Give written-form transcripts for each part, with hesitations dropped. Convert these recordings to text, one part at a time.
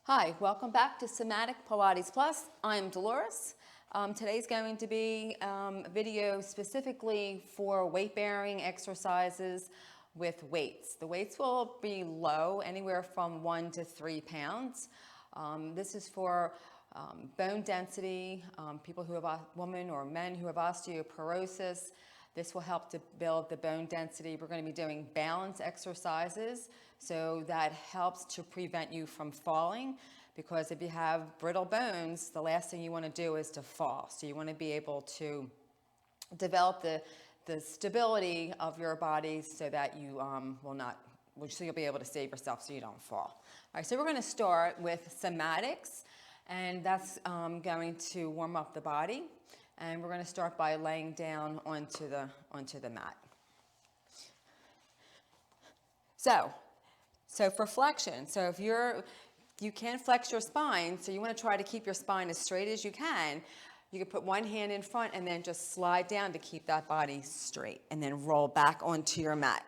Hi, welcome back to Somatic Pilates Plus. I'm Dolores. Today's going to be a video specifically for weight-bearing exercises with weights. The weights will be low, anywhere from 1 to 3 pounds. This is for bone density, people who have, women or men who have osteoporosis. This will help to build the bone density. We're going to be doing balance exercises, so that helps to prevent you from falling, because if you have brittle bones, the last thing you want to do is to fall. So you want to be able to develop the stability of your body so that you so you'll be able to save yourself so you don't fall. All right, so we're going to start with somatics, and that's going to warm up the body. And we're going to start by laying down onto the mat. So for flexion, so if you can flex your spine, so you want to try to keep your spine as straight as you can. You can put one hand in front and then just slide down to keep that body straight, and then roll back onto your mat.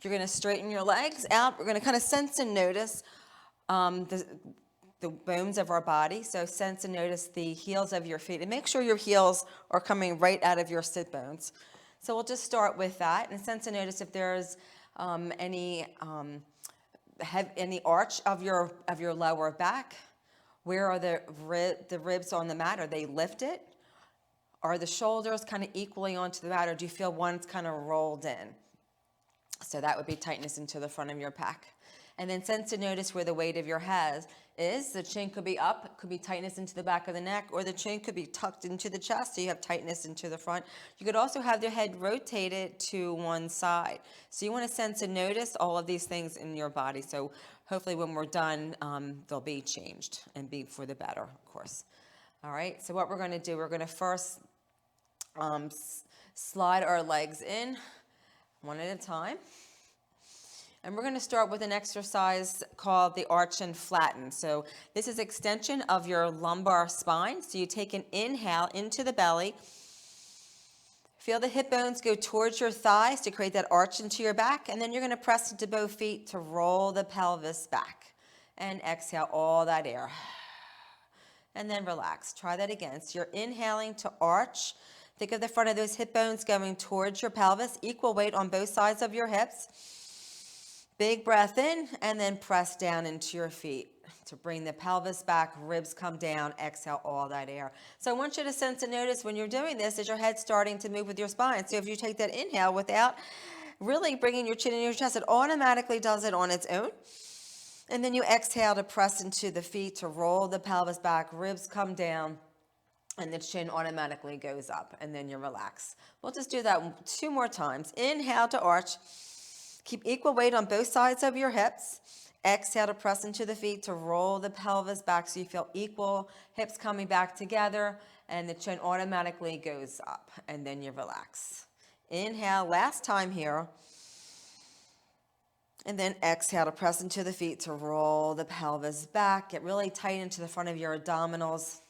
You're going to straighten your legs out. We're going to kind of sense and notice the bones of our body. So sense and notice the heels of your feet, and make sure your heels are coming right out of your sit bones. So we'll just start with that, and sense and notice if there's any arch of your lower back. Where are the ribs on the mat? Are they lifted? Are the shoulders kind of equally onto the mat, or do you feel one's kind of rolled in? So that would be tightness into the front of your back. And then sense and notice where the weight of your head is. The chin could be up, could be tightness into the back of the neck, or the chin could be tucked into the chest, so you have tightness into the front. You could also have your head rotated to one side. So you want to sense and notice all of these things in your body. So hopefully when we're done, they'll be changed and be for the better, of course. All right, so what we're going to do, we're going to first slide our legs in one at a time. And we're going to start with an exercise called the arch and flatten. So this is extension of your lumbar spine. So you take an inhale into the belly. Feel the hip bones go towards your thighs to create that arch into your back. And then you're going to press into both feet to roll the pelvis back. And exhale all that air. And then relax. Try that again. So you're inhaling to arch. Think of the front of those hip bones going towards your pelvis. Equal weight on both sides of your hips. Big breath in, and then press down into your feet to bring the pelvis back, ribs come down, exhale all that air. So I want you to sense and notice when you're doing this, is your head starting to move with your spine. So if you take that inhale without really bringing your chin in your chest, it automatically does it on its own. And then you exhale to press into the feet to roll the pelvis back, ribs come down, and the chin automatically goes up, and then you relax. We'll just do that 2 more times. Inhale to arch. Keep equal weight on both sides of your hips. Exhale to press into the feet to roll the pelvis back so you feel equal, hips coming back together, and the chin automatically goes up, and then you relax. Inhale, last time here. And then exhale to press into the feet to roll the pelvis back. Get really tight into the front of your abdominals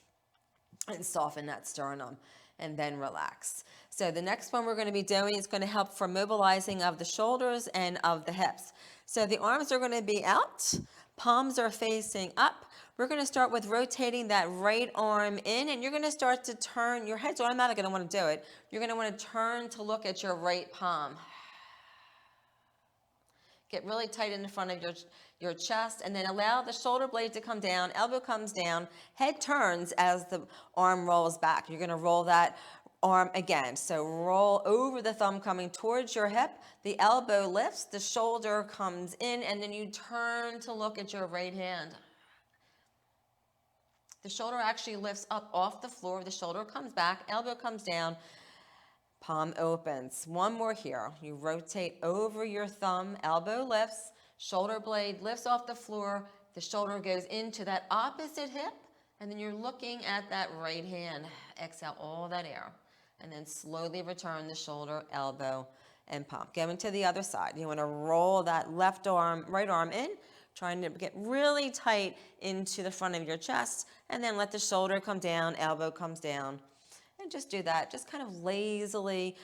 and soften that sternum, and then relax. So the next one we're going to be doing is going to help for mobilizing of the shoulders and of the hips. So the arms are going to be out, palms are facing up. We're going to start with rotating that right arm in, and you're going to start to turn, your head's automatically going to want to do it. You're going to want to turn to look at your right palm. Get really tight in the front of your chest, and then allow the shoulder blade to come down, elbow comes down, head turns as the arm rolls back. You're going to roll that arm again. So roll over the thumb coming towards your hip, the elbow lifts, the shoulder comes in, and then you turn to look at your right hand. The shoulder actually lifts up off the floor, the shoulder comes back, elbow comes down, palm opens. One more here. You rotate over your thumb, elbow lifts, shoulder blade lifts off the floor, the shoulder goes into that opposite hip, and then you're looking at that right hand. Exhale all that air, and then slowly return the shoulder, elbow, and palm. Going to the other side. You want to roll that left arm, right arm in, trying to get really tight into the front of your chest, and then let the shoulder come down, elbow comes down. And just do that. Just kind of lazily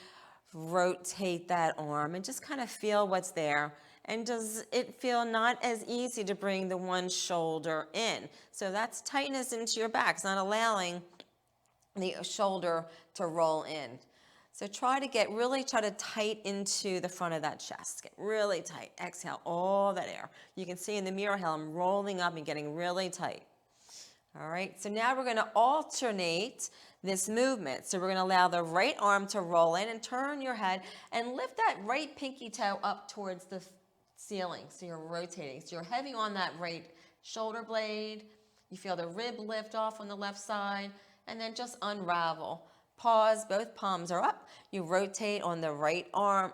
rotate that arm and just kind of feel what's there. And does it feel not as easy to bring the one shoulder in? So that's tightness into your back. It's not allowing the shoulder to roll in. So try to tight into the front of that chest. Get really tight. Exhale all that air. You can see in the mirror how I'm rolling up and getting really tight. All right, so now we're going to alternate this movement. So we're going to allow the right arm to roll in and turn your head and lift that right pinky toe up towards the ceiling. So you're rotating. So you're heavy on that right shoulder blade. You feel the rib lift off on the left side, and then just unravel. Pause, both palms are up. You rotate on the right arm,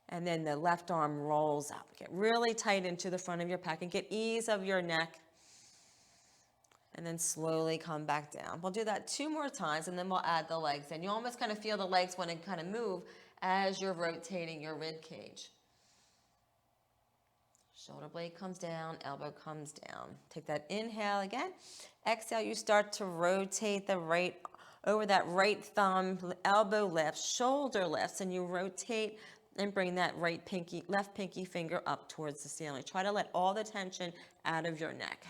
and then the left arm rolls up. Get really tight into the front of your pec and get ease of your neck. And then slowly come back down. We'll do that 2 more times, and then we'll add the legs in. You almost kind of feel the legs want to kind of move as you're rotating your rib cage. Shoulder blade comes down, elbow comes down. Take that inhale again. Exhale, you start to rotate the right over that right thumb, elbow lifts, shoulder lifts, and you rotate and bring that left pinky finger up towards the ceiling. Try to let all the tension out of your neck.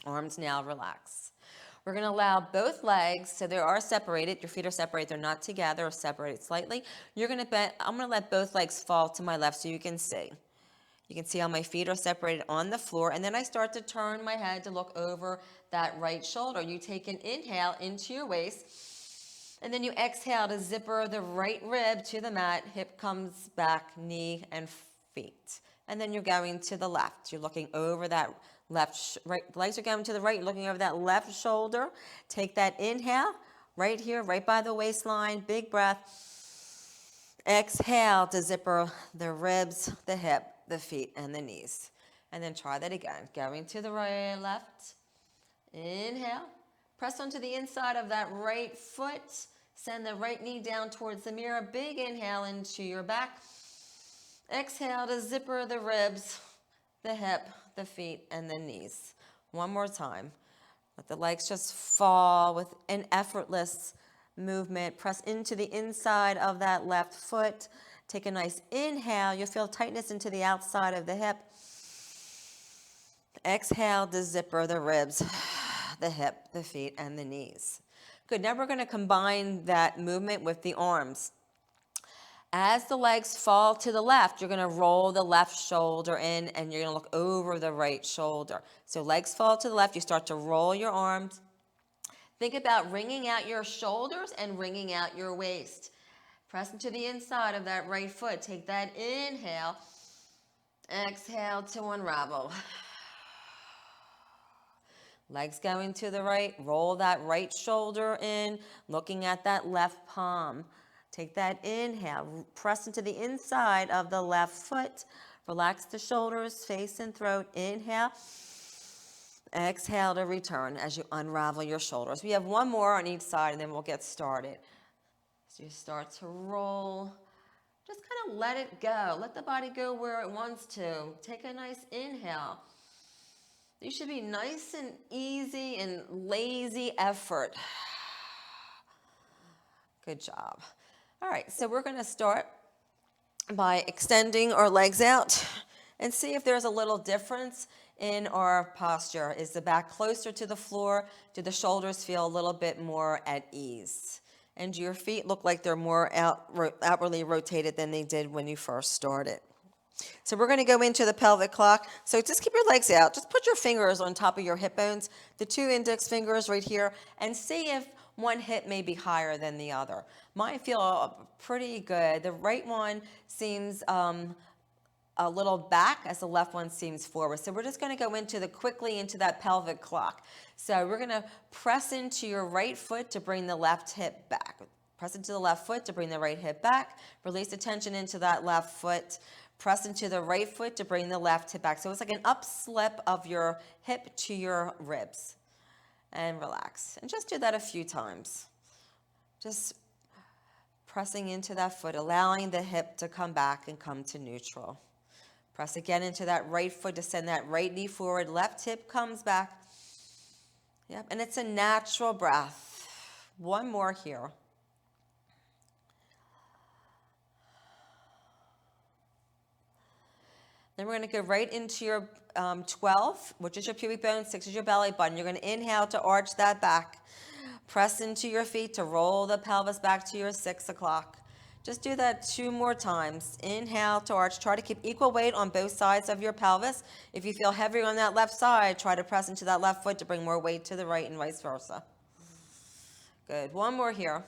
Arms now relax. We're going to allow both legs, so they are separated. Your feet are separated. They're not together or separated slightly. I'm going to let both legs fall to my left so you can see. You can see how my feet are separated on the floor, and then I start to turn my head to look over that right shoulder. You take an inhale into your waist, and then you exhale to zipper the right rib to the mat. Hip comes back, knee and feet. And then you're going to the left. You're looking over that right, legs are going to the right, looking over that left shoulder. Take that inhale right here, right by the waistline, big breath. Exhale to zipper the ribs, the hip, the feet, and the knees. And then try that again. Going to the right, left. Inhale. Press onto the inside of that right foot. Send the right knee down towards the mirror. Big inhale into your back. Exhale to zipper the ribs, the hip, the feet, and the knees. One more time. Let the legs just fall with an effortless movement. Press into the inside of that left foot. Take a nice inhale. You'll feel tightness into the outside of the hip. Exhale to zipper the ribs, the hip, the feet, and the knees. Good. Now we're going to combine that movement with the arms. As the legs fall to the left, you're going to roll the left shoulder in, and you're going to look over the right shoulder. So legs fall to the left, you start to roll your arms. Think about wringing out your shoulders and wringing out your waist. Press into the inside of that right foot. Take that inhale. Exhale to unravel. Legs going to the right. Roll that right shoulder in, looking at that left palm. Take that inhale. Press into the inside of the left foot. Relax the shoulders, face and throat. Inhale. Exhale to return as you unravel your shoulders. We have one more on each side, and then we'll get started. So you start to roll. Just kind of let it go. Let the body go where it wants to. Take a nice inhale. You should be nice and easy and lazy effort. Good job. All right, so we're going to start by extending our legs out and see if there's a little difference in our posture. Is the back closer to the floor? Do the shoulders feel a little bit more at ease? And do your feet look like they're more outwardly rotated than they did when you first started? So we're going to go into the pelvic clock. So just keep your legs out. Just put your fingers on top of your hip bones, the 2 index fingers right here, and see if one hip may be higher than the other. Mine feel pretty good. The right one seems a little back as the left one seems forward. So we're just going to go quickly into that pelvic clock. So we're going to press into your right foot to bring the left hip back. Press into the left foot to bring the right hip back. Release the tension into that left foot. Press into the right foot to bring the left hip back. So it's like an up slip of your hip to your ribs. And relax. And just do that a few times. Just pressing into that foot, allowing the hip to come back and come to neutral. Press again into that right foot to send that right knee forward. Left hip comes back. Yep, and it's a natural breath. One more here. Then we're going to go right into your 12, which is your pubic bone, 6 is your belly button. You're going to inhale to arch that back. Press into your feet to roll the pelvis back to your 6 o'clock. Just do that 2 more times. Inhale to arch. Try to keep equal weight on both sides of your pelvis. If you feel heavier on that left side, try to press into that left foot to bring more weight to the right and vice versa. Good. One more here.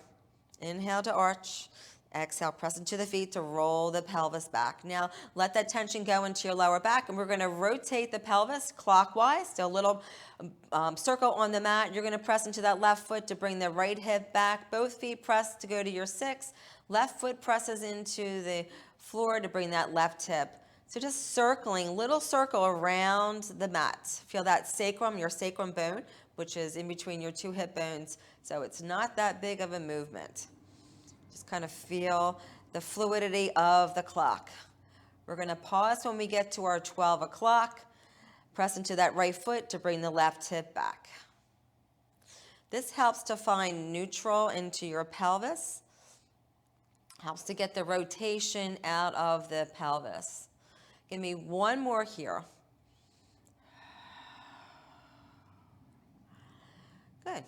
Inhale to arch. Exhale, press into the feet to roll the pelvis back. Now, let that tension go into your lower back, and we're going to rotate the pelvis clockwise. So a little circle on the mat. You're going to press into that left foot to bring the right hip back. Both feet press to go to your 6. Left foot presses into the floor to bring that left hip. So just circling, little circle around the mat. Feel that sacrum, your sacrum bone, which is in between your 2 hip bones. So it's not that big of a movement. Just kind of feel the fluidity of the clock. We're going to pause when we get to our 12 o'clock. Press into that right foot to bring the left hip back. This helps to find neutral into your pelvis. Helps to get the rotation out of the pelvis. Give me one more here. Good.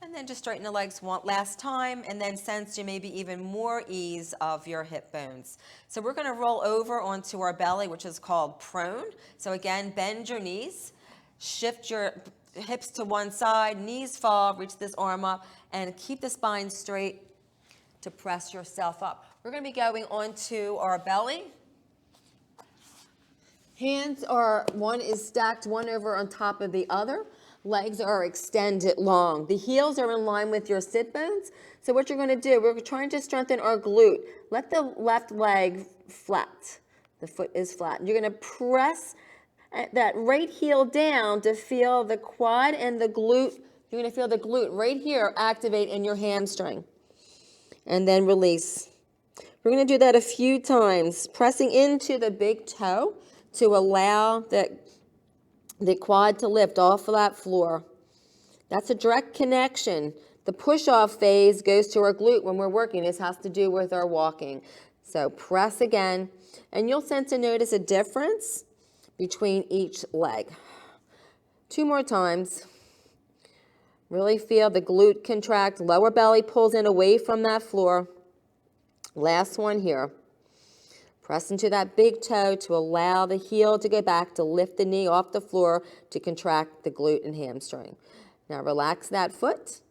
And then just straighten the legs one last time, and then sense you maybe even more ease of your hip bones. So we're going to roll over onto our belly, which is called prone. So again, bend your knees, shift your hips to one side, knees fall, reach this arm up, and keep the spine straight to press yourself up. We're going to be going onto our belly. Hands are, one is stacked one over on top of the other. Legs are extended long. The heels are in line with your sit bones. So what you're going to do, we're trying to strengthen our glute. Let the left leg flat. The foot is flat. You're going to press that right heel down to feel the quad and the glute. You're going to feel the glute right here activate in your hamstring. And then release. We're going to do that a few times, pressing into the big toe to allow the quad to lift off of that floor. That's a direct connection. The push-off phase goes to our glute when we're working. This has to do with our walking. So press again, and you'll sense and notice a difference between each leg. 2 more times. Really feel the glute contract, lower belly pulls in away from that floor. Last one here. Press into that big toe to allow the heel to go back, to lift the knee off the floor, to contract the glute and hamstring. Now relax that foot.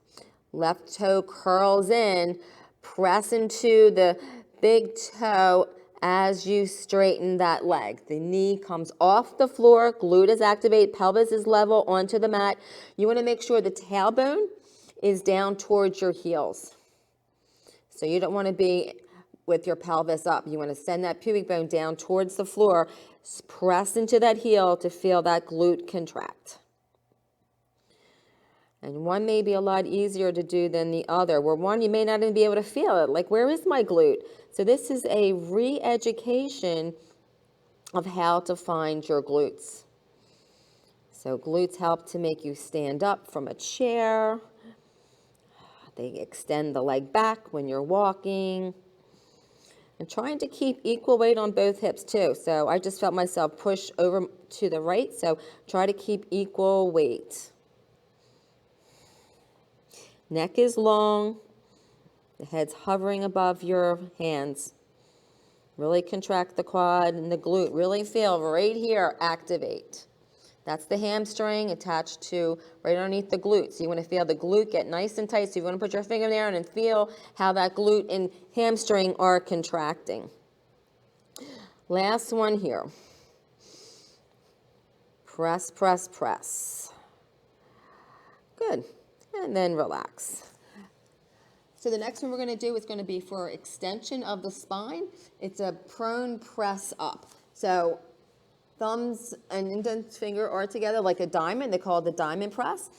Left toe curls in. Press into the big toe as you straighten that leg. The knee comes off the floor, glute is activated, pelvis is level onto the mat. You want to make sure the tailbone is down towards your heels. So you don't want to be with your pelvis up. You want to send that pubic bone down towards the floor. Press into that heel to feel that glute contract. And one may be a lot easier to do than the other. Where one, you may not even be able to feel it. Like, where is my glute? So this is a re-education of how to find your glutes. So glutes help to make you stand up from a chair. They extend the leg back when you're walking. And trying to keep equal weight on both hips too. So I just felt myself push over to the right. So try to keep equal weight. Neck is long. The head's hovering above your hands. Really contract the quad and the glute. Really feel right here, activate. That's the hamstring attached to right underneath the glute. So you want to feel the glute get nice and tight. So you want to put your finger there and feel how that glute and hamstring are contracting. Last one here. Press, press, press. Good. And then relax. So the next one we're going to do is going to be for extension of the spine. It's a prone press up. So thumbs and index finger are together like a diamond. They call it the diamond press.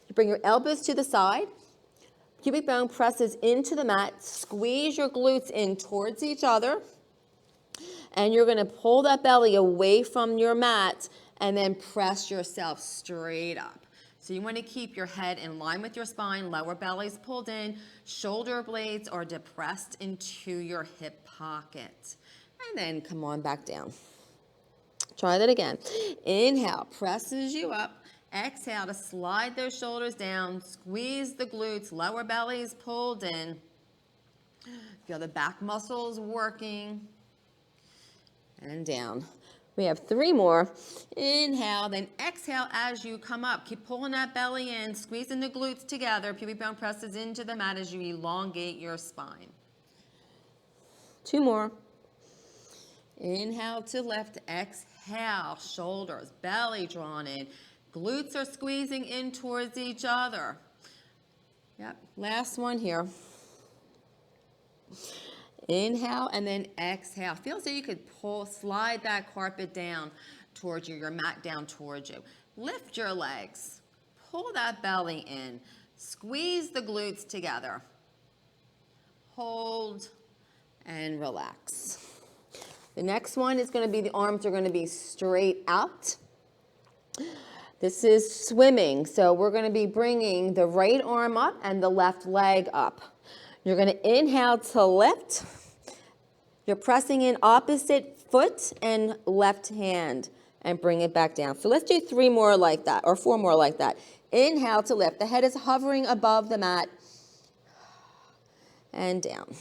You bring your elbows to the side. Pubic bone presses into the mat. Squeeze your glutes in towards each other. And you're going to pull that belly away from your mat and then press yourself straight up. So you want to keep your head in line with your spine, lower belly's pulled in, shoulder blades are depressed into your hip pocket. And then come on back down. Try that again. Inhale, presses you up. Exhale to slide those shoulders down. Squeeze the glutes. Lower belly is pulled in. Feel the back muscles working. And down. We have 3 more. Inhale, then exhale as you come up. Keep pulling that belly in, squeezing the glutes together. Pubic bone presses into the mat as you elongate your spine. 2 more. Inhale to lift, exhale, shoulders, belly drawn in. Glutes are squeezing in towards each other. Yep, last one here. Inhale and then exhale. Feel as though you could slide that carpet down towards you, your mat down towards you. Lift your legs. Pull that belly in. Squeeze the glutes together. Hold and relax. The next one is going to be the arms are going to be straight out. This is swimming. So we're going to be bringing the right arm up and the left leg up. You're going to inhale to lift. You're pressing in opposite foot and left hand and bring it back down. So let's do 3 more like that or 4 more like that. Inhale to lift. The head is hovering above the mat and down.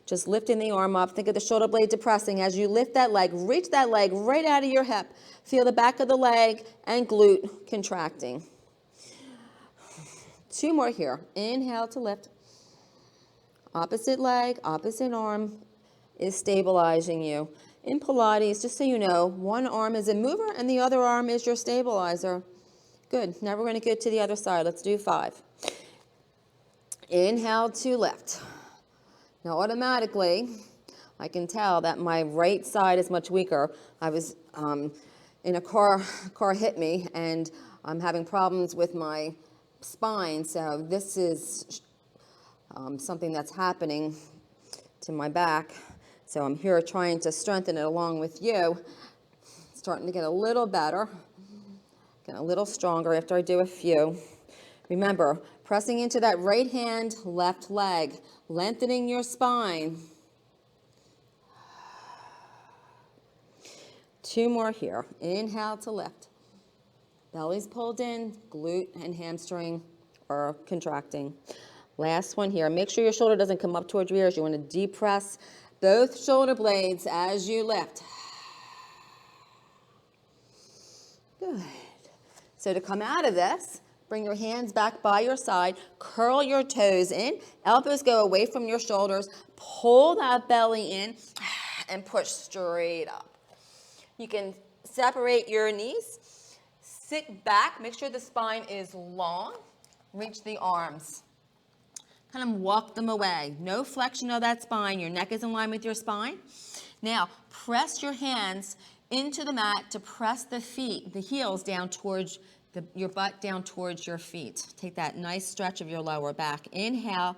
Just lifting the arm up. Think of the shoulder blade depressing. As you lift that leg, reach that leg right out of your hip. Feel the back of the leg and glute contracting. 2 more here. Inhale to lift. Opposite leg, opposite arm is stabilizing you. In Pilates, just so you know, one arm is a mover and the other arm is your stabilizer. Good. Now we're going to go to the other side. Let's do 5. Inhale to lift. Now automatically, I can tell that my right side is much weaker. I was in a car hit me, and I'm having problems with my spine, so this is something that's happening to my back. So I'm here trying to strengthen it along with you. Starting to get a little better, getting a little stronger after I do a few. Remember, pressing into that right hand, left leg, lengthening your spine. 2 more here. Inhale to lift. Belly's pulled in, glute and hamstring are contracting. Last one here. Make sure your shoulder doesn't come up towards your ears. You want to depress both shoulder blades as you lift. Good. So to come out of this, bring your hands back by your side, curl your toes in, elbows go away from your shoulders, pull that belly in, and push straight up. You can separate your knees, sit back, make sure the spine is long, reach the arms. Kind of walk them away. No flexion of that spine. Your neck is in line with your spine. Now, press your hands into the mat to press the feet, the heels down towards your butt down towards your feet. Take that nice stretch of your lower back. Inhale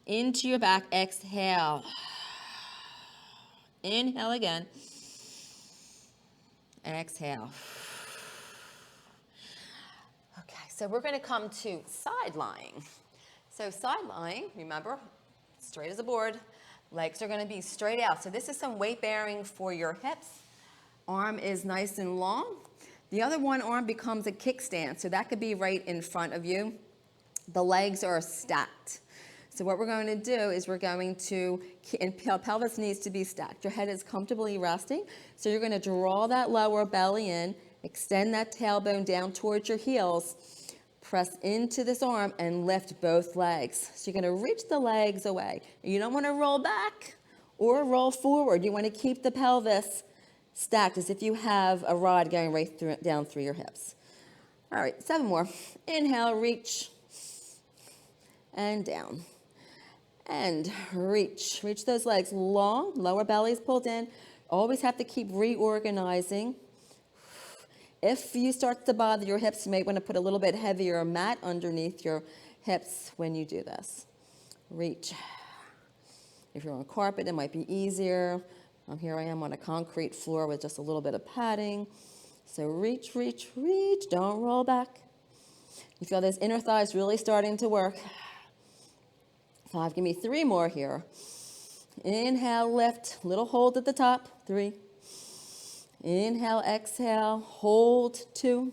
into your back. Exhale. Inhale again. Exhale. Okay, so we're going to come to side lying. So side lying, remember, straight as a board. Legs are going to be straight out. So this is some weight bearing for your hips. Arm is nice and long. The other one arm becomes a kickstand. So that could be right in front of you. The legs are stacked. So what we're going to do is we're going to, and pelvis needs to be stacked. Your head is comfortably resting. So you're going to draw that lower belly in, extend that tailbone down towards your heels, press into this arm and lift both legs. So you're going to reach the legs away. You don't want to roll back or roll forward. You want to keep the pelvis stacked as if you have a rod going right down through your hips. All right, 7 more. Inhale, reach, and down. And reach. Reach those legs long, lower belly's pulled in. Always have to keep reorganizing. If you start to bother your hips, you may want to put a little bit heavier mat underneath your hips when you do this. Reach. If you're on carpet, it might be easier. Here I am on a concrete floor with just a little bit of padding. So reach, reach, reach. Don't roll back. You feel those inner thighs really starting to work. 5, give me 3 more here. Inhale, lift. Little hold at the top. 3. Inhale, exhale, hold 2.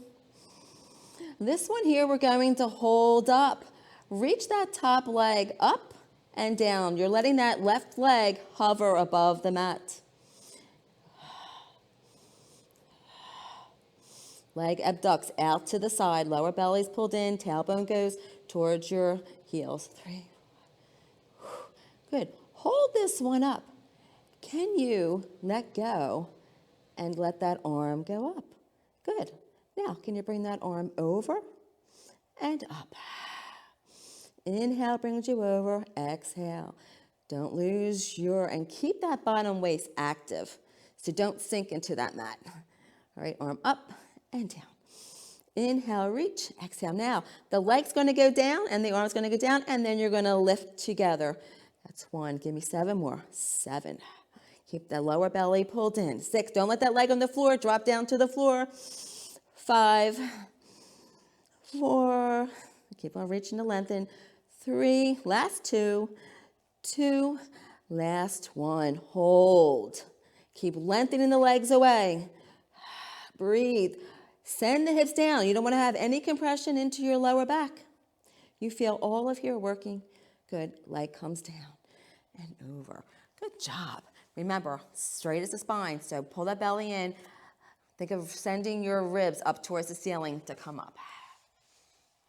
This one here, we're going to hold up. Reach that top leg up and down. You're letting that left leg hover above the mat. Leg abducts out to the side, lower belly's pulled in, tailbone goes towards your heels. 3. Good. Hold this one up. Can you let go and let that arm go up? Good. Now, can you bring that arm over and up? Inhale brings you over. Exhale. Don't lose and keep that bottom waist active. So don't sink into that mat. All right, arm up and down. Inhale, reach. Exhale. Now, the leg's going to go down and the arm's going to go down, and then you're going to lift together. That's 1. Give me 7 more. 7. Keep the lower belly pulled in. 6. Don't let that leg on the floor. Drop down to the floor. 5. 4. Keep on reaching to lengthen. 3. Last 2. 2. Last 1. Hold. Keep lengthening the legs away. Breathe. Send the hips down. You don't want to have any compression into your lower back. You feel all of here working. Good. Leg comes down and over. Good job. Remember, straight as the spine. So pull that belly in. Think of sending your ribs up towards the ceiling to come up.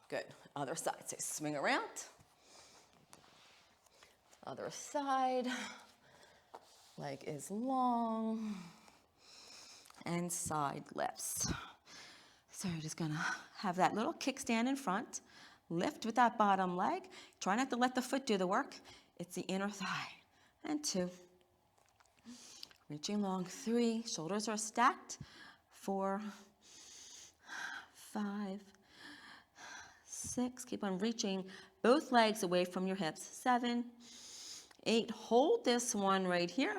Good. Other side. So swing around. Other side. Leg is long. And side lifts. So you're just going to have that little kickstand in front. Lift with that bottom leg. Try not to let the foot do the work. It's the inner thigh. And 2. Reaching long. 3. Shoulders are stacked. 4. 5. 6. Keep on reaching both legs away from your hips. 7. 8. Hold this one right here.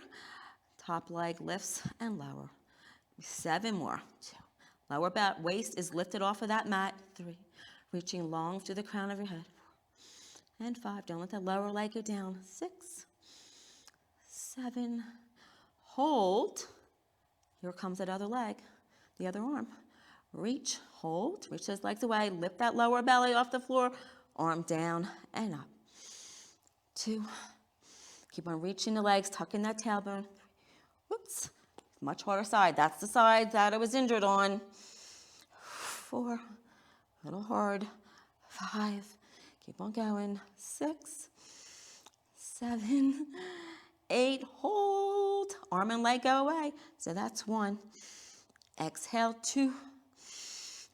Top leg lifts and lower. 7 more. 2. Lower back waist is lifted off of that mat. 3. Reaching long to the crown of your head. 4. And 5. Don't let that lower leg go down. 6. 7. Hold. Here comes that other leg, the other arm. Reach, hold, reach those legs away. Lift that lower belly off the floor. Arm down and up. 2. Keep on reaching the legs, tucking that tailbone. Whoops. Much harder side. That's the side that I was injured on. 4. A little hard. 5. Keep on going. 6. 7. 8. Hold. Arm and leg go away. So that's 1. Exhale, 2.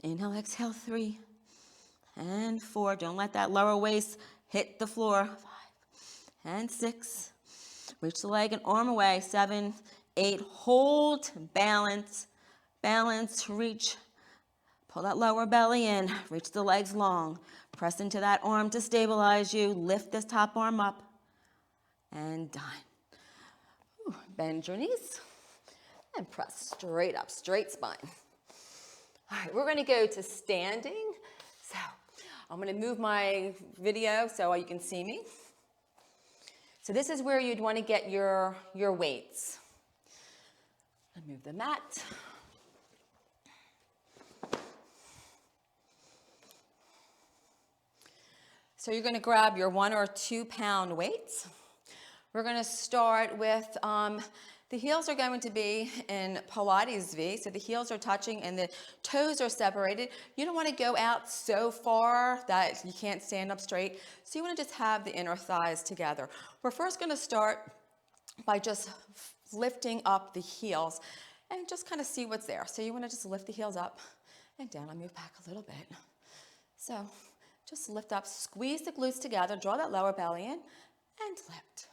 Inhale, exhale, 3. And 4. Don't let that lower waist hit the floor. 5. And 6. Reach the leg and arm away. 7. 8. Hold. Balance. Balance. Reach. Pull that lower belly in. Reach the legs long. Press into that arm to stabilize you. Lift this top arm up. And done. Bend your knees. And press straight up. Straight spine. All right, we're going to go to standing. So I'm going to move my video so you can see me. So this is where you'd want to get your weights. I'll move the mat. So you're going to grab your 1 or 2 pound weights. We're going to start with, the heels are going to be in Pilates V. So the heels are touching and the toes are separated. You don't want to go out so far that you can't stand up straight. So you want to just have the inner thighs together. We're first going to start by just lifting up the heels and just kind of see what's there. So you want to just lift the heels up and down. I'll move back a little bit. So just lift up, squeeze the glutes together, draw that lower belly in, and lift.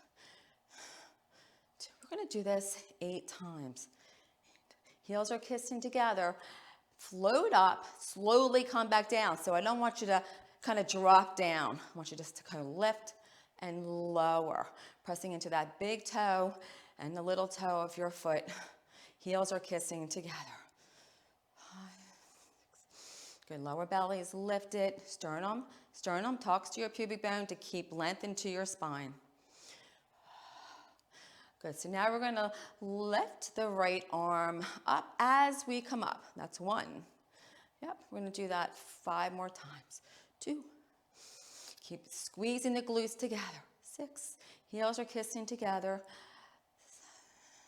We're going to do this 8 times. Heels are kissing together. Float up, slowly come back down. So I don't want you to kind of drop down. I want you just to kind of lift and lower, pressing into that big toe and the little toe of your foot. Heels are kissing together. 5, 6. Good, lower belly is lifted. Sternum talks to your pubic bone to keep length into your spine. Good, so now we're gonna lift the right arm up as we come up. That's 1. Yep, we're gonna do that 5 more times. 2. Keep squeezing the glutes together. 6. Heels are kissing together.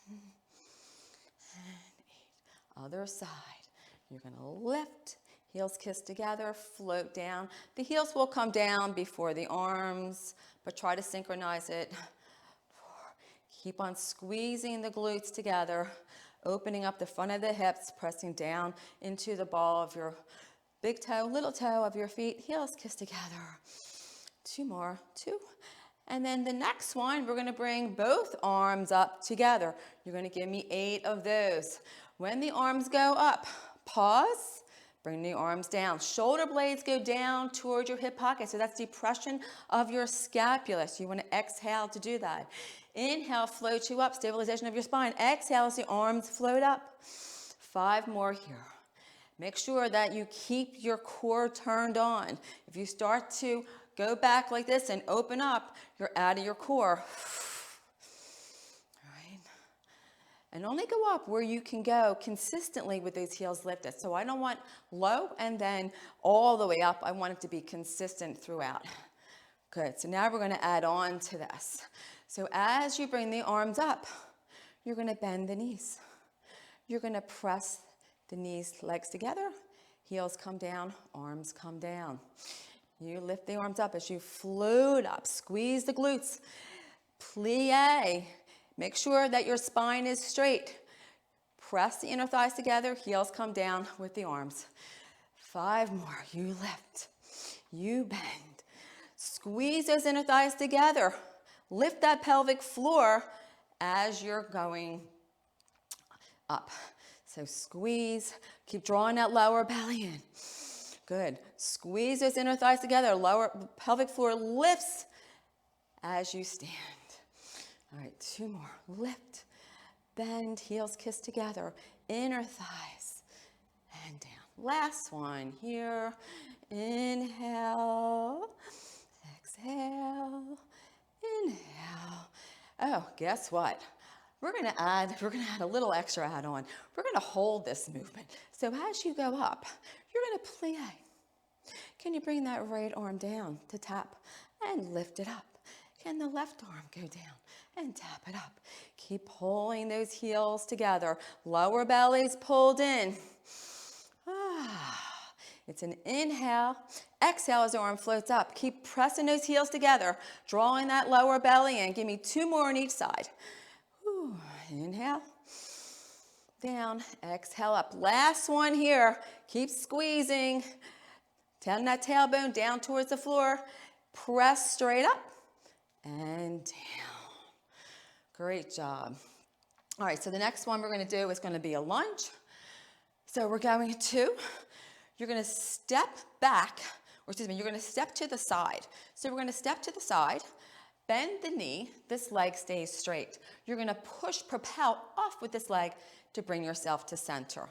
7 and 8. Other side. You're gonna lift, heels kiss together, float down. The heels will come down before the arms, but try to synchronize it. 4. Keep on squeezing the glutes together, opening up the front of the hips, pressing down into the ball of your big toe, little toe of your feet. Heels kiss together. 2 more. 2. And then the next one, we're gonna bring both arms up together. You're gonna give me 8 of those. When the arms go up, pause, bring the arms down. Shoulder blades go down towards your hip pocket. So that's depression of your scapula. So you wanna exhale to do that. Inhale, float you up, stabilization of your spine. Exhale as the arms float up. 5 more here. Make sure that you keep your core turned on. If you start to go back like this and open up, you're out of your core. All right. And only go up where you can go consistently with those heels lifted. So I don't want low and then all the way up. I want it to be consistent throughout. Good, so now we're gonna add on to this. So as you bring the arms up, you're gonna bend the knees. You're gonna press the knees, legs together, heels come down, arms come down. You lift the arms up as you float up, squeeze the glutes, plie. Make sure that your spine is straight. Press the inner thighs together, heels come down with the arms. 5 more, you lift, you bend. Squeeze those inner thighs together. Lift that pelvic floor as you're going up. So squeeze, keep drawing that lower belly in. Good. Squeeze those inner thighs together. Lower pelvic floor lifts as you stand. All right, 2 more. Lift, bend, heels kiss together. Inner thighs and down. Last one here. Inhale, exhale, inhale. Oh, guess what? We're gonna add a little extra add on. We're gonna hold this movement. So as you go up, you're gonna plie. Can you bring that right arm down to tap and lift it up? Can the left arm go down and tap it up? Keep pulling those heels together. Lower belly's pulled in. It's an inhale. Exhale as the arm floats up. Keep pressing those heels together, drawing that lower belly in. Give me 2 more on each side. Inhale, down, exhale up. Last one here. Keep squeezing. Turn that tailbone down towards the floor. Press straight up and down. Great job. All right, so the next one we're gonna do is gonna be a lunge. So we're going to, you're gonna step back, or excuse me, you're gonna step to the side. So we're gonna step to the side. Bend the knee, this leg stays straight. You're gonna push, propel off with this leg to bring yourself to center.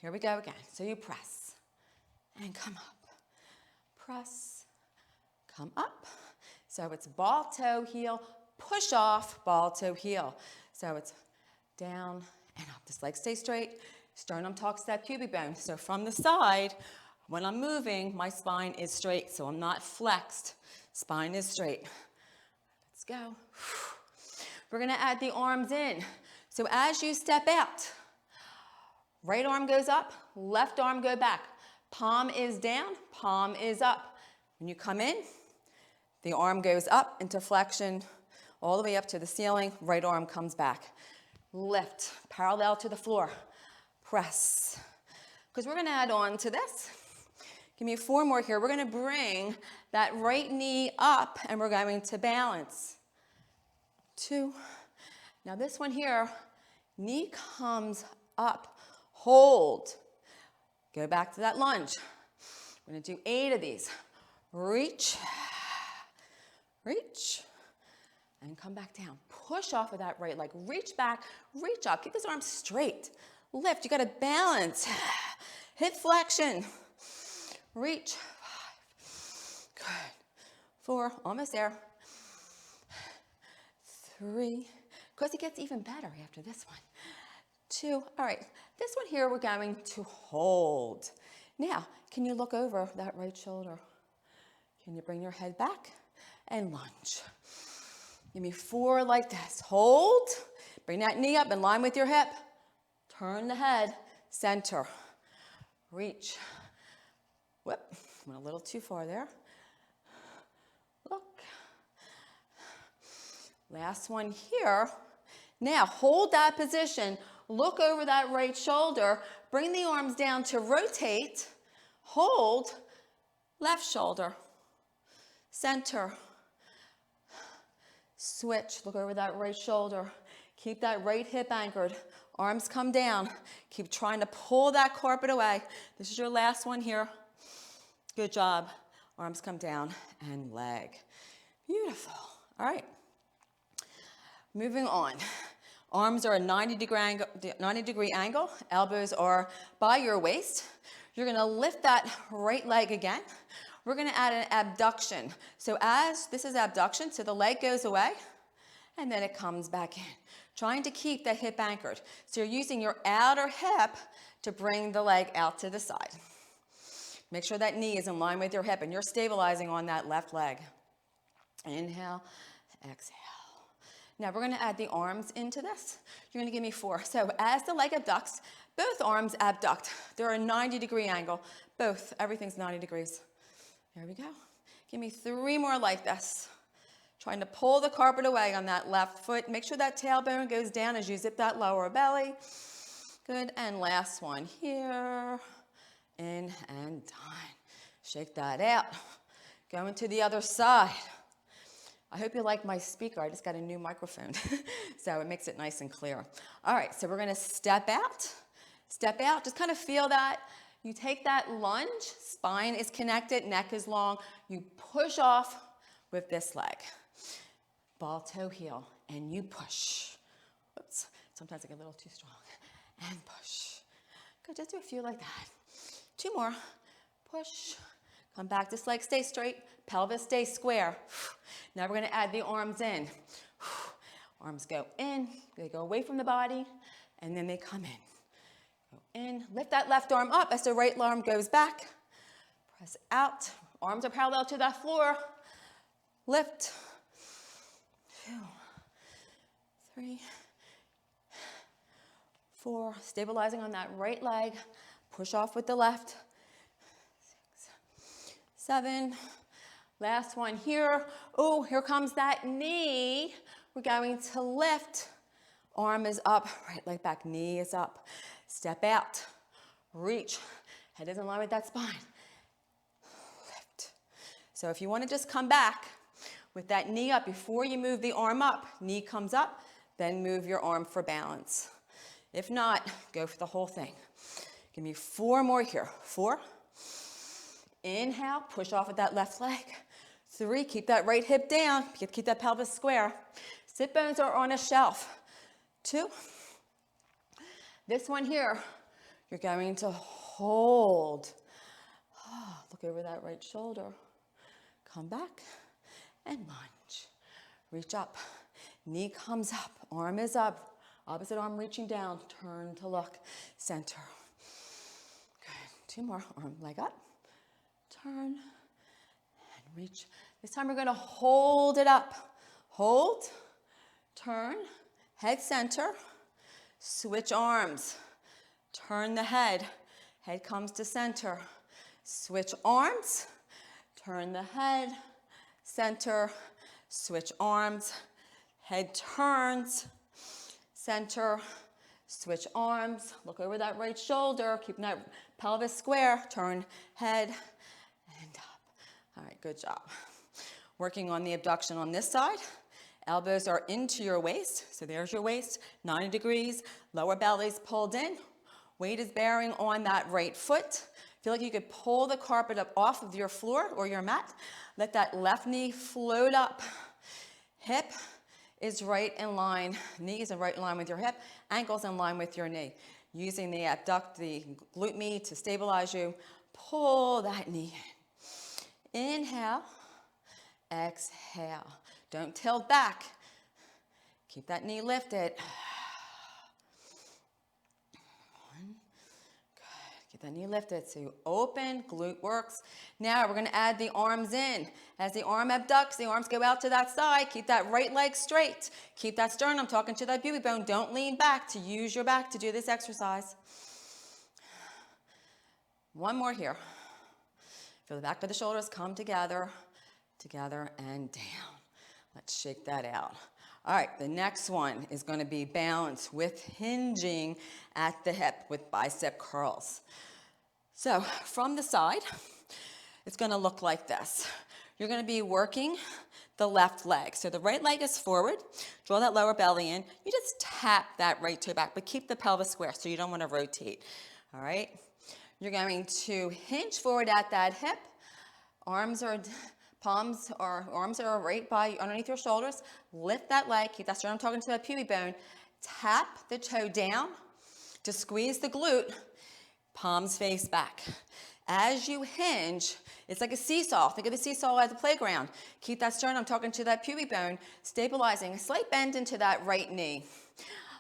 Here we go again. So you press and come up. Press, come up. So it's ball toe heel, push off, ball toe heel. So it's down and up. This leg stays straight. Sternum talks to that pubic bone. So from the side, when I'm moving, my spine is straight. So I'm not flexed. Spine is straight. Let's go. We're gonna add the arms in. So as you step out, right arm goes up, left arm go back. Palm is down, palm is up. When you come in, the arm goes up into flexion, all the way up to the ceiling, right arm comes back. Lift, parallel to the floor, press. Because we're gonna add on to this. Give me 4 more here. We're gonna bring that right knee up and we're going to balance. 2. Now this one here, knee comes up, hold. Go back to that lunge. We're gonna do 8 of these. Reach, reach, and come back down. Push off of that right leg. Reach back, reach up. Keep this arm straight. Lift, you gotta balance. Hip flexion. Reach. 5. Good. 4, almost there. 3. because it gets even better after this one. 2. All right, this one here we're going to hold. Now, can you look over that right shoulder? Can you bring your head back and lunge? Give me 4 like this. Hold. Bring that knee up in line with your hip. Turn the head. Center. Reach. Whoop. Went a little too far there. Look. Last one here. Now, hold that position. Look over that right shoulder. Bring the arms down to rotate. Hold. Left shoulder. Center. Switch. Look over that right shoulder. Keep that right hip anchored. Arms come down. Keep trying to pull that carpet away. This is your last one here. Good job. Arms come down and leg. Beautiful. All right. Moving on. Arms are a 90-degree angle. Elbows are by your waist. You're going to lift that right leg again. We're going to add an abduction. So as this is abduction, so the leg goes away and then it comes back in. Trying to keep the hip anchored. So you're using your outer hip to bring the leg out to the side. Make sure that knee is in line with your hip and you're stabilizing on that left leg. Inhale, exhale. Now we're going to add the arms into this. You're going to give me 4. So as the leg abducts, both arms abduct. They're a 90-degree angle. Both, everything's 90 degrees. There we go. Give me 3 more like this. Trying to pull the carpet away on that left foot. Make sure that tailbone goes down as you zip that lower belly. Good, and last one here. In and done. Shake that out. Going to the other side. I hope you like my speaker. I just got a new microphone, so it makes it nice and clear. All right, so we're gonna step out. Step out, just kind of feel that. You take that lunge, spine is connected, neck is long. You push off with this leg. Ball, toe, heel, and you push. Whoops, sometimes I get a little too strong. And push. Good, just do a few like that. 2 more. Push. Come back, this leg stays straight, pelvis stays square. Now we're gonna add the arms in. Arms go in, they go away from the body, and then they come in. Go in, lift that left arm up as the right arm goes back. Press out, arms are parallel to that floor. Lift. 2, 3, 4, stabilizing on that right leg. Push off with the left. 6, 7, last one here. Oh, here comes that knee. We're going to lift. Arm is up, right leg back, knee is up. Step out, reach. Head is in line with that spine. Lift. So if you want to just come back with that knee up before you move the arm up, knee comes up, then move your arm for balance. If not, go for the whole thing. Give me 4 more here. 4. Inhale, push off with that left leg. 3, keep that right hip down. Keep that pelvis square. Sit bones are on a shelf. 2. This one here, you're going to hold. Oh, look over that right shoulder. Come back and lunge. Reach up. Knee comes up. Arm is up. Opposite arm reaching down. Turn to look. Center. Good. 2 more. Arm, leg up. Turn and reach. This time we're going to hold it up. Hold. Turn. Head center. Switch arms. Turn the head. Head comes to center. Switch arms. Turn the head. Center. Switch arms. Head turns. Center. Switch arms. Look over that right shoulder. Keeping that pelvis square. Turn head and up. All right, good job. Working on the abduction on this side. Elbows are into your waist. So there's your waist, 90 degrees. Lower belly's pulled in. Weight is bearing on that right foot. Feel like you could pull the carpet up off of your floor or your mat. Let that left knee float up. Hip is right in line. Knee is right in line with your hip. Ankle's in line with your knee. Using the abduct, the glute med to stabilize you. Pull that knee in. Inhale. Exhale. Don't tilt back. Keep that knee lifted. One. Good. Get that knee lifted. So you open, glute works. Now we're going to add the arms in. As the arm abducts, the arms go out to that side. Keep that right leg straight. Keep that sternum talking to that pubic bone. Don't lean back, to use your back to do this exercise. One more here. Feel the back of the shoulders come together, together and down. Let's shake that out. All right, the next one is going to be balance with hinging at the hip with bicep curls. So from the side, it's going to look like this. You're going to be working the left leg. So the right leg is forward. Draw that lower belly in. You just tap that right toe back, but keep the pelvis square so you don't want to rotate. All right? You're going to hinge forward at that hip. Arms are right by underneath your shoulders. Lift that leg. Keep that sternum talking to that pubic bone. Tap the toe down to squeeze the glute. Palms face back. As you hinge, it's like a seesaw. Think of the seesaw as a playground. Keep that sternum talking to that pubic bone, stabilizing. A slight bend into that right knee.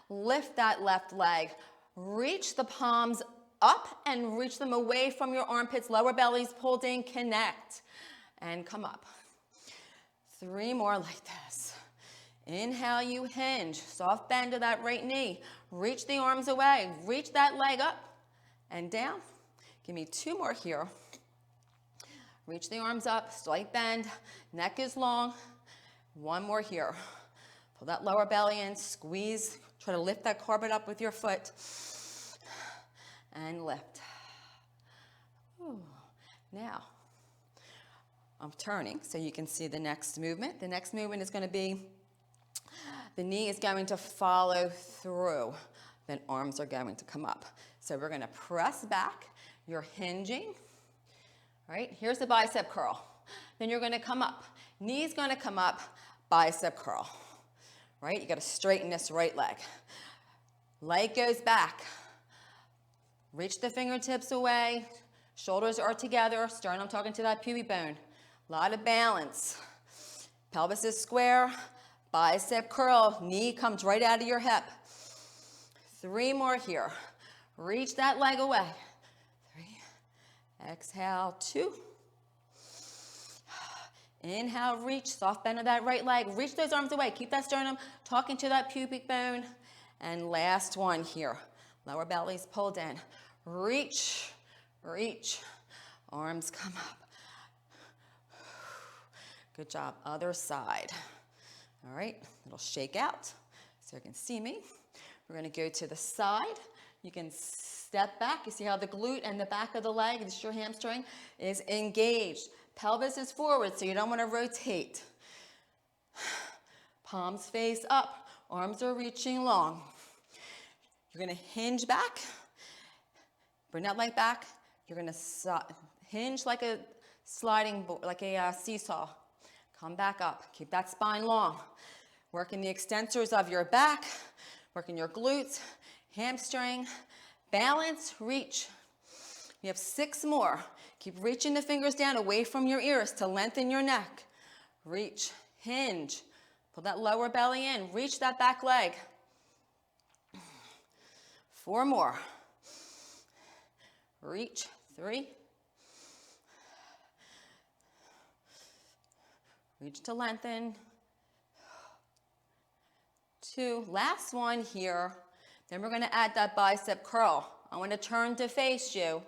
Lift that left leg. Reach the palms up and reach them away from your armpits. Lower belly's pulled in. Connect. And come up. 3 more like this. Inhale, you hinge. Soft bend to that right knee. Reach the arms away. Reach that leg up and down. Give me 2 more here. Reach the arms up, slight bend, neck is long. 1 more here. Pull that lower belly in, squeeze, try to lift that carpet up with your foot. And lift. Ooh. Now, I'm turning so you can see the next movement. The next movement is going to be, the knee is going to follow through. Then arms are going to come up. So we're going to press back. You're hinging. All right, here's the bicep curl. Then you're going to come up. Knee's going to come up, bicep curl. Right, you got to straighten this right leg. Leg goes back. Reach the fingertips away. Shoulders are together. Sternum talking to that pubic bone. A lot of balance. Pelvis is square. Bicep curl. Knee comes right out of your hip. 3 more here. Reach that leg away. 3. Exhale, 2. Inhale, reach. Soft bend of that right leg. Reach those arms away. Keep that sternum talking to that pubic bone. And last one here. Lower belly's pulled in. Reach, reach. Arms come up. Good job. Other side. All right, it'll shake out so you can see me. We're going to go to the side. You can step back. You see how the glute and the back of the leg, this is your hamstring, is engaged. Pelvis is forward, so you don't want to rotate. Palms face up. Arms are reaching long. You're going to hinge back. Bring that leg back. You're going to hinge like a sliding, like a seesaw. Come back up. Keep that spine long. Working the extensors of your back. Working your glutes, hamstring. Balance, reach. You have 6 more. Keep reaching the fingers down away from your ears to lengthen your neck. Reach, hinge. Pull that lower belly in. Reach that back leg. 4 more. Reach, 3. Reach to lengthen. 2. Last one here. Then we're going to add that bicep curl. I want to turn to face you.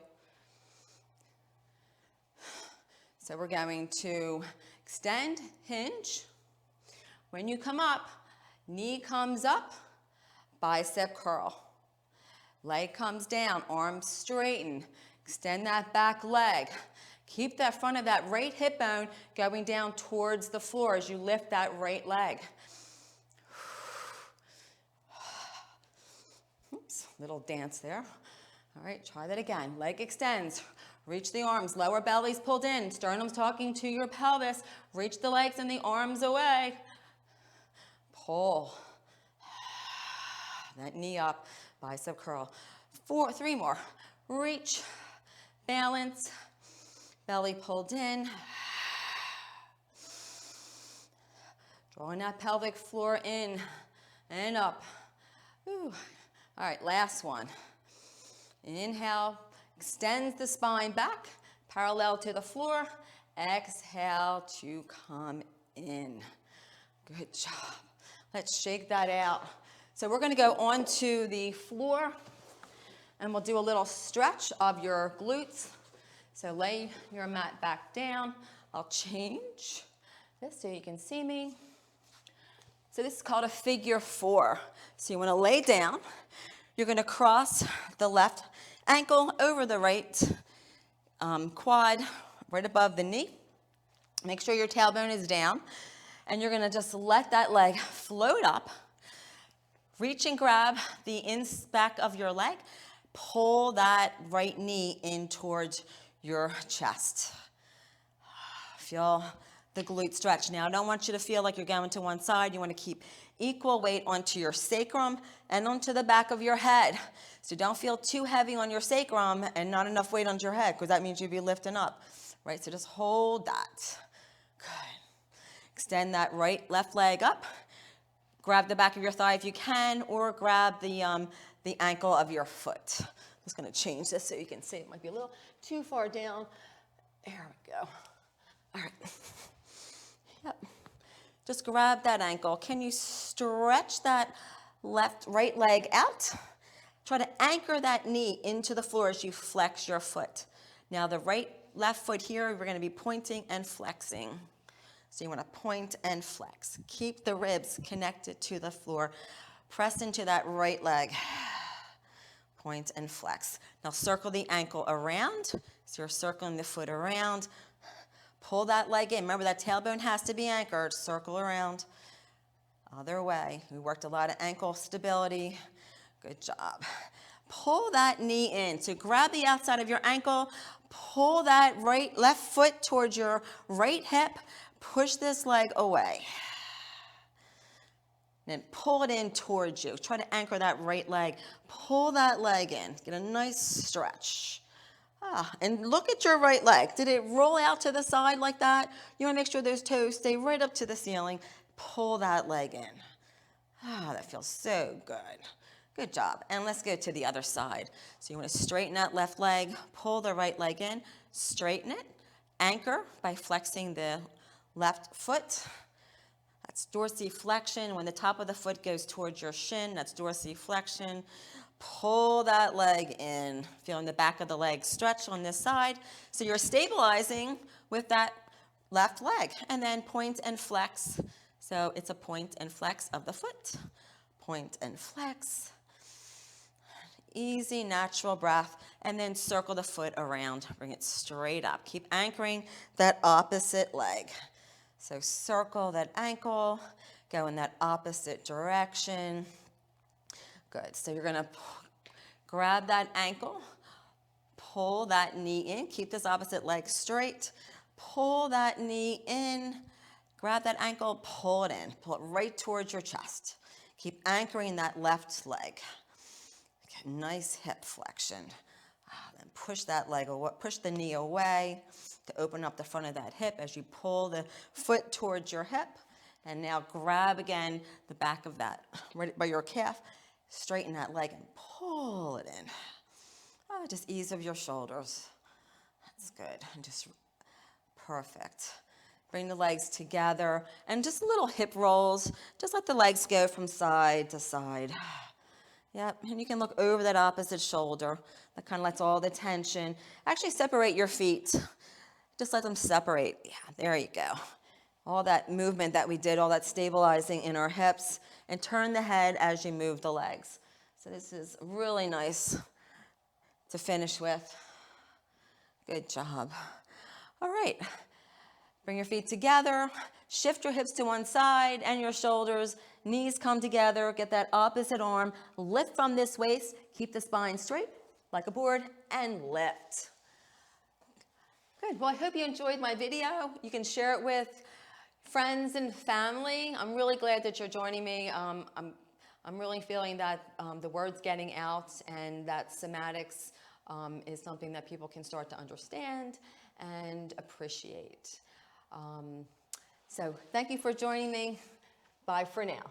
So we're going to extend, hinge. When you come up, knee comes up, bicep curl. Leg comes down, arms straighten. Extend that back leg. Keep that front of that right hip bone going down towards the floor as you lift that right leg. Oops, little dance there. All right, try that again. Leg extends. Reach the arms. Lower belly's pulled in. Sternum's talking to your pelvis. Reach the legs and the arms away. Pull. That knee up. Bicep curl. 3 more. Reach. Balance. Belly pulled in. Drawing that pelvic floor in. and up. Whew. All right, last one. Inhale, extends the spine back, parallel to the floor. Exhale to come in. Good job. Let's shake that out. So we're gonna go onto the floor and we'll do a little stretch of your glutes. So lay your mat back down. I'll change this so you can see me. So this is called a figure 4. So you wanna lay down. You're gonna cross the left ankle over the right quad, right above the knee. Make sure your tailbone is down. And you're gonna just let that leg float up. Reach and grab the back of your leg. Pull that right knee in towards your chest. Feel the glute stretch. Now, I don't want you to feel like you're going to one side. You want to keep equal weight onto your sacrum and onto the back of your head. So don't feel too heavy on your sacrum and not enough weight on your head, because that means you'll be lifting up, right? So just hold that. Good. Extend that left leg up. Grab the back of your thigh if you can, or grab the ankle of your foot. I'm just going to change this so you can see. It might be a little too far down. There we go. All right. Yep. Just grab that ankle. Can you stretch that right leg out? Try to anchor that knee into the floor as you flex your foot. Now the left foot here, we're going to be pointing and flexing. So you want to point and flex. Keep the ribs connected to the floor. Press into that right leg. Point and flex. Now circle the ankle around. So you're circling the foot around. Pull that leg in. Remember, that tailbone has to be anchored. Circle around. Other way. We worked a lot of ankle stability. Good job. Pull that knee in. So grab the outside of your ankle. Pull that left foot towards your right hip. Push this leg away. Then pull it in towards you. Try to anchor that right leg. Pull that leg in. Get a nice stretch. And look at your right leg. Did it roll out to the side like that? You want to make sure those toes stay right up to the ceiling. Pull that leg in. That feels so good. Good job. And let's go to the other side. So you want to straighten that left leg. Pull the right leg in. Straighten it. Anchor by flexing the left foot. That's dorsiflexion. When the top of the foot goes towards your shin, that's dorsiflexion. Pull that leg in. Feeling the back of the leg stretch on this side. So you're stabilizing with that left leg. And then point and flex. So it's a point and flex of the foot. Point and flex. Easy, natural breath. And then circle the foot around. Bring it straight up. Keep anchoring that opposite leg. So circle that ankle, go in that opposite direction. Good. So you're going to grab that ankle, pull that knee in, keep this opposite leg straight, pull that knee in, grab that ankle, pull it in, pull it right towards your chest. Keep anchoring that left leg. Okay, nice hip flexion. Then push that leg away, push the knee away to open up the front of that hip as you pull the foot towards your hip. And now grab again the back of that, right by your calf. Straighten that leg and pull it in. Just ease of your shoulders. That's good. And just perfect. Bring the legs together and just little hip rolls. Just let the legs go from side to side. Yep, and you can look over that opposite shoulder. That kind of lets all the tension. Actually separate your feet. Just let them separate. Yeah, there you go. All that movement that we did, all that stabilizing in our hips, and turn the head as you move the legs. So this is really nice to finish with. Good job. All right. Bring your feet together. Shift your hips to one side and your shoulders. Knees come together. Get that opposite arm. Lift from this waist. Keep the spine straight like a board and lift. Good. Well, I hope you enjoyed my video. You can share it with friends and family. I'm really glad that you're joining me. I'm really feeling that the word's getting out and that somatics is something that people can start to understand and appreciate. So thank you for joining me. Bye for now.